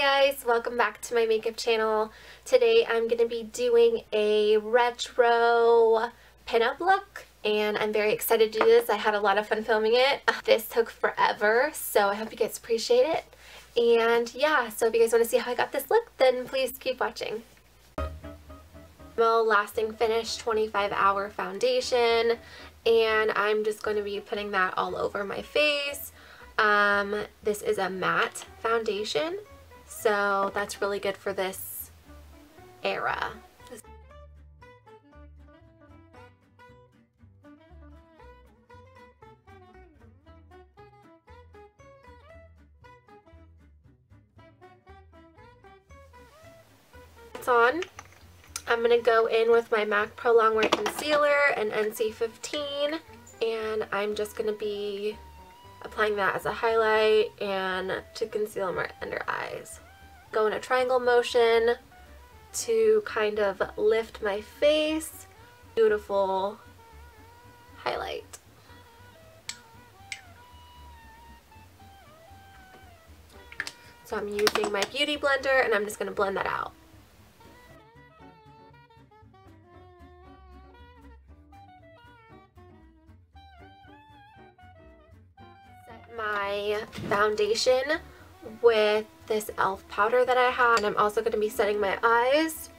guys, welcome back to my makeup channel. Today I'm going to be doing a retro pinup look and I'm very excited to do this. I had a lot of fun filming it. This took forever, so I hope you guys appreciate it. And yeah, so if you guys want to see how I got this look, then please keep watching. Rimmel Lasting Finish 25-hour foundation, and I'm just going to be putting that all over my face. This is a matte foundation, so that's really good for this era. It's on. I'm going to go in with my MAC Pro Longwear Concealer and NC15, and I'm just going to be applying that as a highlight and to conceal my under eyes. Go in a triangle motion to kind of lift my face. Beautiful highlight. So I'm using my beauty blender and I'm just going to blend that out. My foundation with this e.l.f. powder that I have, and I'm also going to be setting my eyes.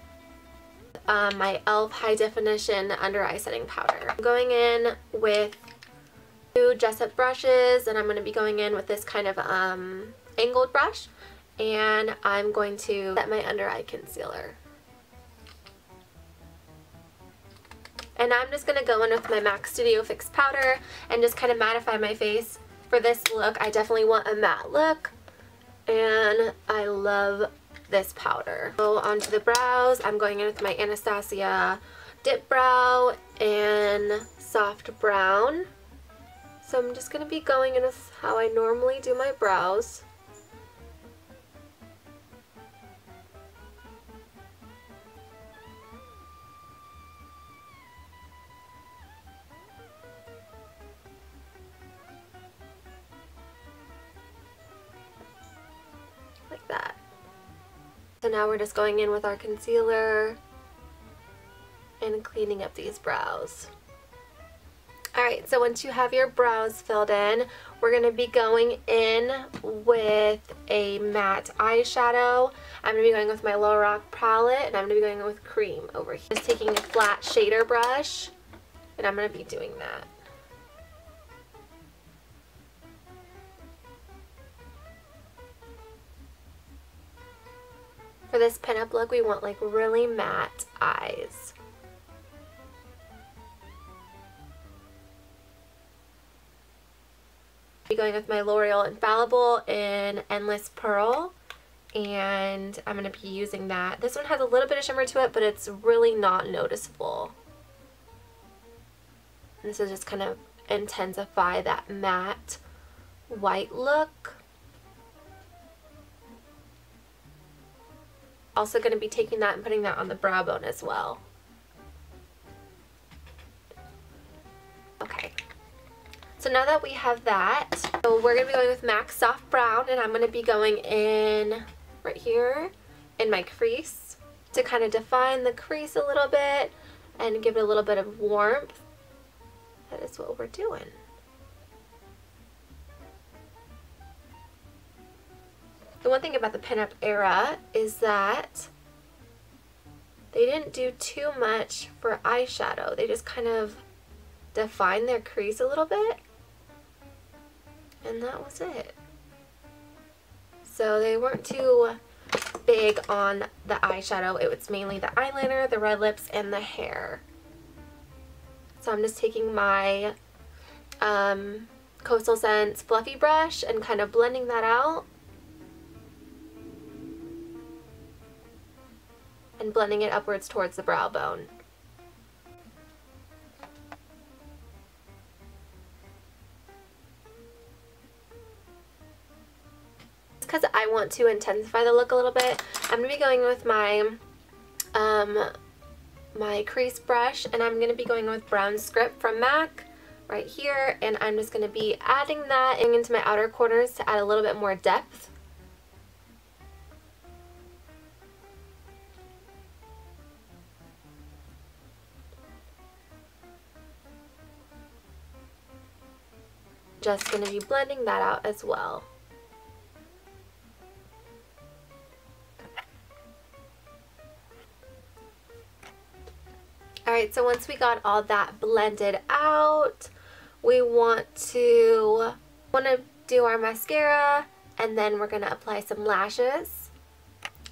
My e.l.f. high definition under eye setting powder. I'm going in with two Jessup brushes, and I'm going to be going in with this kind of angled brush, and I'm going to set my under eye concealer. And I'm just going to go in with my MAC Studio Fix powder and just kind of mattify my face. For this look, I definitely want a matte look, and I love this powder. So onto the brows, I'm going in with my Anastasia Dip Brow in Soft Brown. So I'm just going to be going in with how I normally do my brows. That. So now we're just going in with our concealer and cleaning up these brows. Alright, so once you have your brows filled in, we're going to be going in with a matte eyeshadow. I'm going to be going with my Lorac palette, and I'm going to be going in with cream over here. Just taking a flat shader brush, and I'm going to be doing that. For this pinup look, we want like really matte eyes. I'm going with my L'Oreal Infallible in Endless Pearl, and I'm going to be using that. This one has a little bit of shimmer to it, but it's really not noticeable. And this will just kind of intensify that matte white look. Also going to be taking that and putting that on the brow bone as well. Okay, so now that we have that, so we're going to be going with MAC Soft Brown, and I'm going to be going in right here in my crease to kind of define the crease a little bit and give it a little bit of warmth. That is what we're doing. The one thing about the pinup era is that they didn't do too much for eyeshadow. They just kind of defined their crease a little bit, and that was it. So they weren't too big on the eyeshadow. It was mainly the eyeliner, the red lips, and the hair. So I'm just taking my Coastal Scents fluffy brush and kind of blending that out. And blending it upwards towards the brow bone. Because I want to intensify the look a little bit, I'm going to be going with my my crease brush, and I'm going to be going with Brown Script from MAC right here, and I'm just going to be adding that into my outer corners to add a little bit more depth. just going to be blending that out as well. Alright, so once we got all that blended out, we want to do our mascara, and then we're going to apply some lashes.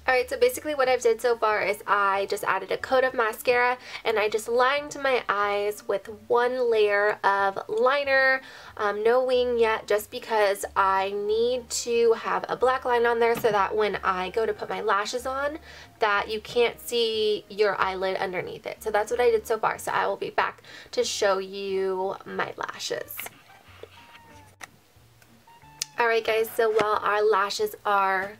Alright, so basically what I've did so far is I just added a coat of mascara and I just lined my eyes with one layer of liner. No wing yet, just because I need to have a black line on there so that when I go to put my lashes on, that you can't see your eyelid underneath it. So that's what I did so far. So I will be back to show you my lashes. Alright guys, so while our lashes are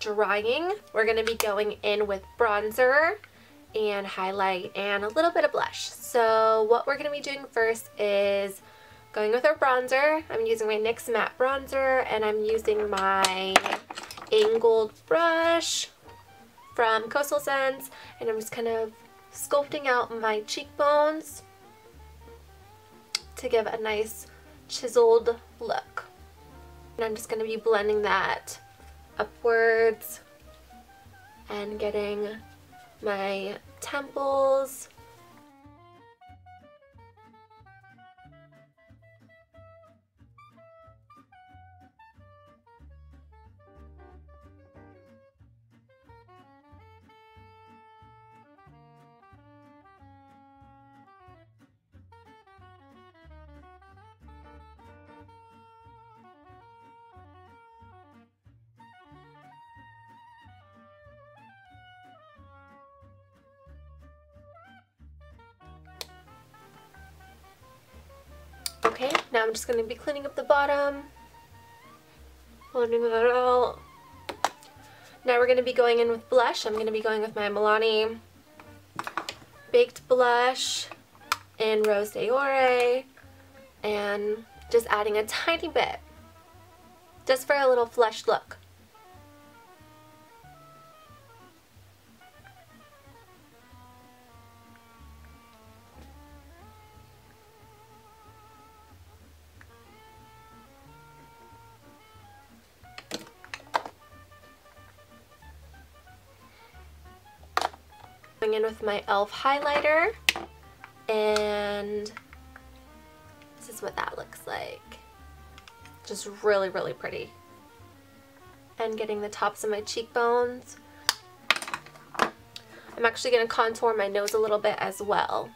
drying, we're going to be going in with bronzer and highlight and a little bit of blush. So what we're going to be doing first is going with our bronzer. I'm using my NYX matte bronzer, and I'm using my angled brush from Coastal Scents, and I'm just kind of sculpting out my cheekbones to give a nice chiseled look. And I'm just going to be blending that upwards and getting my temples. Okay, now I'm just going to be cleaning up the bottom, blending that out. Now we're going to be going in with blush. I'm going to be going with my Milani Baked Blush in Rose d'Ore, and just adding a tiny bit, just for a little flushed look. In with my e.l.f. highlighter, and this is what that looks like. Just really, really pretty. And getting the tops of my cheekbones. I'm actually going to contour my nose a little bit as well.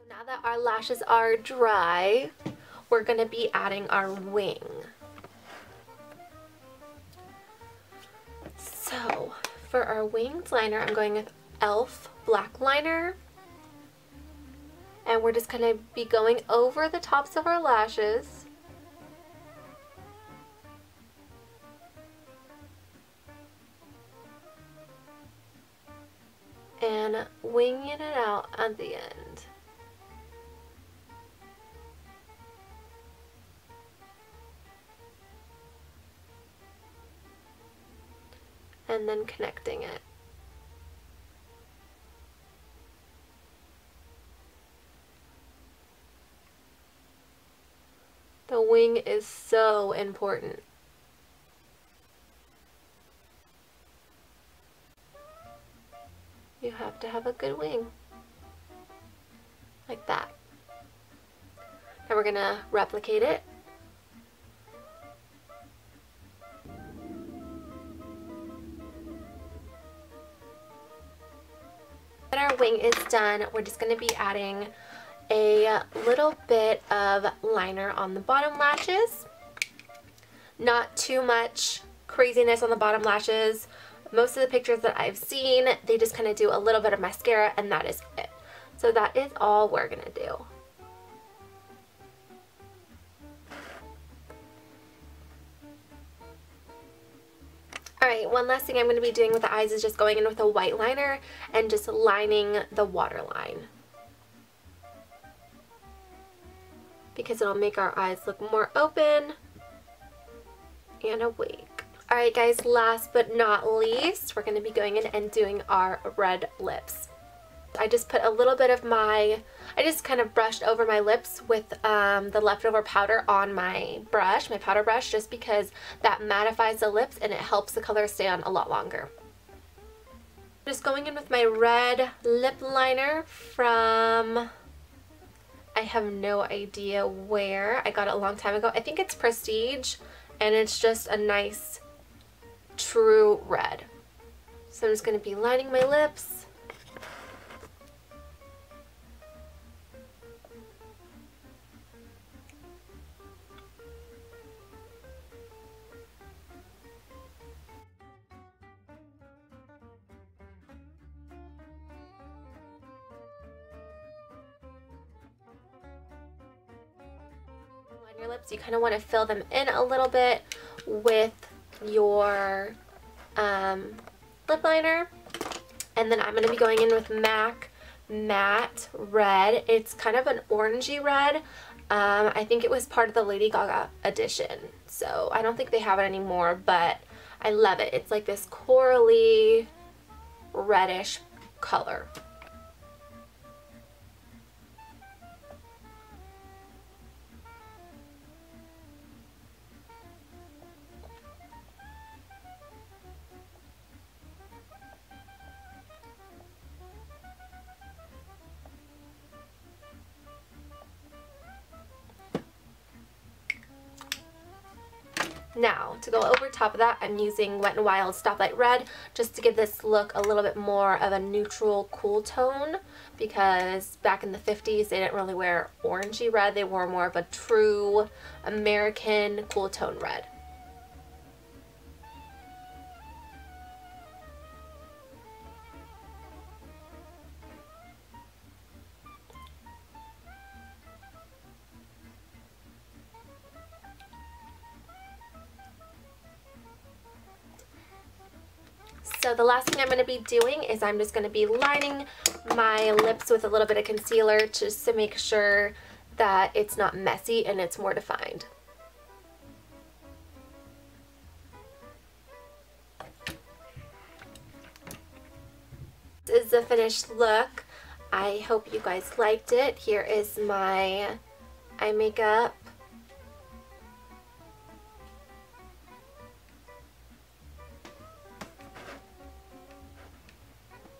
Now that our lashes are dry, we're going to be adding our wing. So for our winged liner, I'm going with e.l.f. black liner. And we're just going to be going over the tops of our lashes. And winging it out at the end. And then connecting it. The wing is so important. You have to have a good wing. Like that. Now we're going to replicate it. When our wing is done, we're just going to be adding a little bit of liner on the bottom lashes. Not too much craziness on the bottom lashes. Most of the pictures that I've seen, they just kind of do a little bit of mascara and that is it. So that is all we're going to do. Alright, one last thing I'm going to be doing with the eyes is just going in with a white liner and just lining the waterline. Because it'll make our eyes look more open and awake. Alright guys, last but not least, we're going to be going in and doing our red lips. I just put a little bit of I just kind of brushed over my lips with the leftover powder on my brush, my powder brush, just because that mattifies the lips and it helps the color stay on a lot longer. Just going in with my red lip liner from, I have no idea where. I got it a long time ago. I think it's Prestige, and it's just a nice true red. So I'm just going to be lining my lips. Your lips, you kind of want to fill them in a little bit with your lip liner, and then I'm going to be going in with MAC Matte Red. It's kind of an orangey red. I think it was part of the Lady Gaga edition, so I don't think they have it anymore, but I love it. It's like this corally reddish color. Now, to go over top of that, I'm using Wet n Wild Stoplight Red just to give this look a little bit more of a neutral, cool tone, because back in the 50s they didn't really wear orangey red, they wore more of a true American cool tone red. So the last thing I'm going to be doing is I'm just going to be lining my lips with a little bit of concealer just to make sure that it's not messy and it's more defined. This is the finished look. I hope you guys liked it. Here is my eye makeup.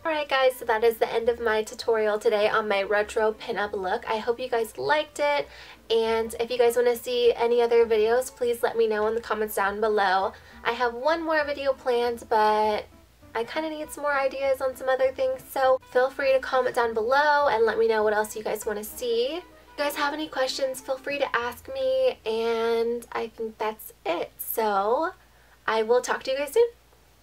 Alright guys, so that is the end of my tutorial today on my retro pinup look. I hope you guys liked it, and if you guys want to see any other videos, please let me know in the comments down below. I have one more video planned, but I kind of need some more ideas on some other things, so feel free to comment down below and let me know what else you guys want to see. If you guys have any questions, feel free to ask me, and I think that's it. So I will talk to you guys soon.